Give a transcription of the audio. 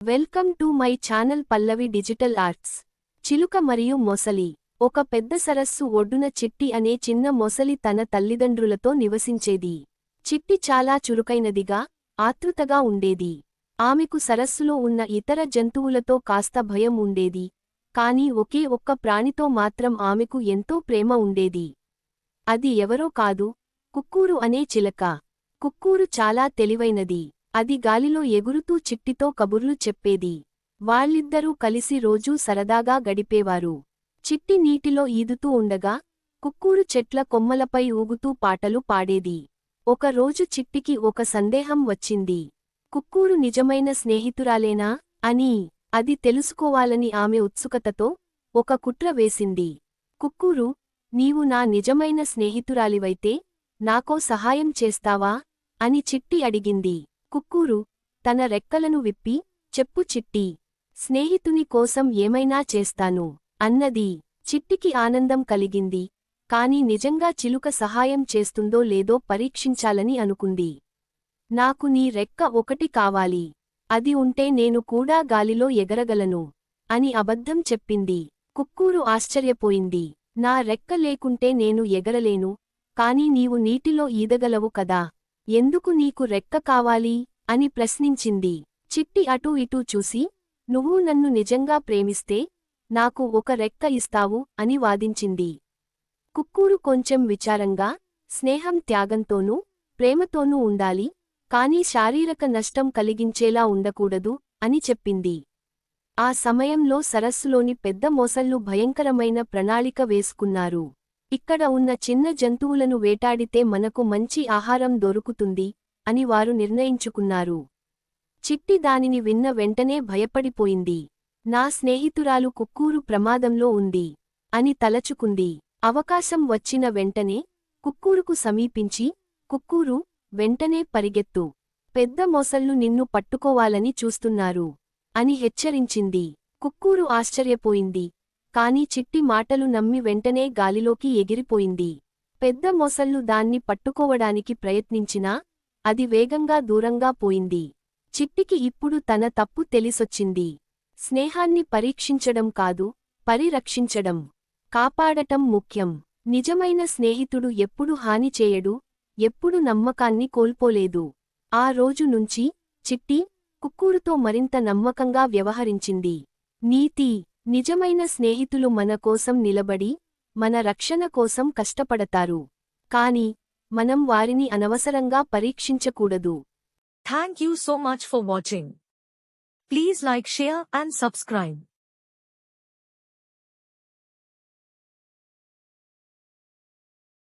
Welcome to my channel Pallavi digital arts. చిలుక మరియు మొసలి. ఒక పెద్ద సరస్సు ఒడ్డున చిట్టి అనే చిన్న మొసలి తన తల్లిదండ్రులతో నివసించేది. చిట్టి చాలా చురుకైనదిగా, ఆతృతగా ఉండేది. ఆమెకు సరస్సులో ఉన్న ఇతర జంతువులతో కాస్త భయం ఉండేది. కానీ ఒకే ఒక్క ప్రాణితో మాత్రం ఆమెకు ఎంతో ప్రేమ ఉండేది. అది ఎవరో కాదు, కుక్కూరు అనే చిలక. కుక్కూరు చాలా తెలివైనది. అది గాలిలో ఎగురుతూ చిట్టితో కబుర్లు చెప్పేది. వాళ్ళిద్దరూ కలిసి రోజూ సరదాగా గడిపేవారు. చిట్టి నీటిలో ఈదుతూ ఉండగా, కుక్కూరు చెట్ల కొమ్మలపై ఊగుతూ పాటలు పాడేది. ఒకరోజు చిట్టికి ఒక సందేహం వచ్చింది. కుక్కూరు నిజమైన స్నేహితురాలేనా అని. అది తెలుసుకోవాలని ఆమె ఉత్సుకతతో ఒక కుట్ర వేసింది. కుక్కూరు, నీవు నా నిజమైన స్నేహితురాలివైతే నాకో సహాయం చేస్తావా అని చిట్టి అడిగింది. కుక్కూరు తన రెక్కలను విప్పి, చెప్పు చిట్టి, స్నేహితుని కోసం ఏమైనా చేస్తాను అన్నది. చిట్టికి ఆనందం కలిగింది. కాని నిజంగా చిలుక సహాయం చేస్తుందో లేదో పరీక్షించాలని అనుకుంది. నాకు నీ రెక్క ఒకటి కావాలి. అది ఉంటే నేను కూడా గాలిలో ఎగరగలను అని అబద్ధం చెప్పింది. కుక్కూరు ఆశ్చర్యపోయింది. నా రెక్క లేకుంటే నేను ఎగరలేను, కాని నీవు నీటిలో ఈదగలవు కదా, ఎందుకు నీకు రెక్క కావాలి అని ప్రశ్నించింది. చిట్టి అటూ ఇటూ చూసి, నువ్వు నన్ను నిజంగా ప్రేమిస్తే నాకు ఒక రెక్క ఇస్తావు అని వాదించింది. కుక్కూరు కొంచెం విచారంగా, స్నేహం త్యాగంతోనూ ప్రేమతోనూ ఉండాలి, కానీ శారీరక నష్టం కలిగించేలా ఉండకూడదు అని చెప్పింది. ఆ సమయంలో సరస్సులోని పెద్ద మొసళ్ళు భయంకరమైన ప్రణాళిక వేసుకున్నారు. ఇక్కడ ఉన్న చిన్న జంతువులను వేటాడితే మనకు మంచి ఆహారం దొరుకుతుంది అని వారు నిర్ణయించుకున్నారు. చిట్టి దానిని విన్న వెంటనే భయపడిపోయింది. నా స్నేహితురాలు కుక్కూరు ప్రమాదంలో ఉంది అని తలచుకుంది. అవకాశం వచ్చిన వెంటనే కుక్కూరుకు సమీపించి, కుక్కూరు, వెంటనే పరిగెత్తు, పెద్ద మొసళ్ళు నిన్ను పట్టుకోవాలని చూస్తున్నారు అని హెచ్చరించింది. కుక్కూరు ఆశ్చర్యపోయింది. కాని చిట్టి మాటలు నమ్మి వెంటనే గాలిలోకి ఎగిరిపోయింది. పెద్ద మొసళ్ళు దాన్ని పట్టుకోవడానికి ప్రయత్నించినా అది వేగంగా దూరంగా పోయింది. చిట్టికి ఇప్పుడు తన తప్పు తెలిసొచ్చింది. స్నేహాన్ని పరీక్షించడం కాదు, పరిరక్షించడం, కాపాడటం ముఖ్యం. నిజమైన స్నేహితుడు ఎప్పుడు హాని చేయడు, ఎప్పుడు నమ్మకాన్ని కోల్పోలేదు. ఆ రోజు నుంచి చిట్టి కుక్కూరుతో మరింత నమ్మకంగా వ్యవహరించింది. నీతి: నిజమైన స్నేహితులు మన కోసం నిలబడి, మన రక్షణ కోసం కష్టపడతారు. కాని మనం వారిని అనవసరంగా పరీక్షించకూడదు. Thank you so much for watching. Please like, share and subscribe.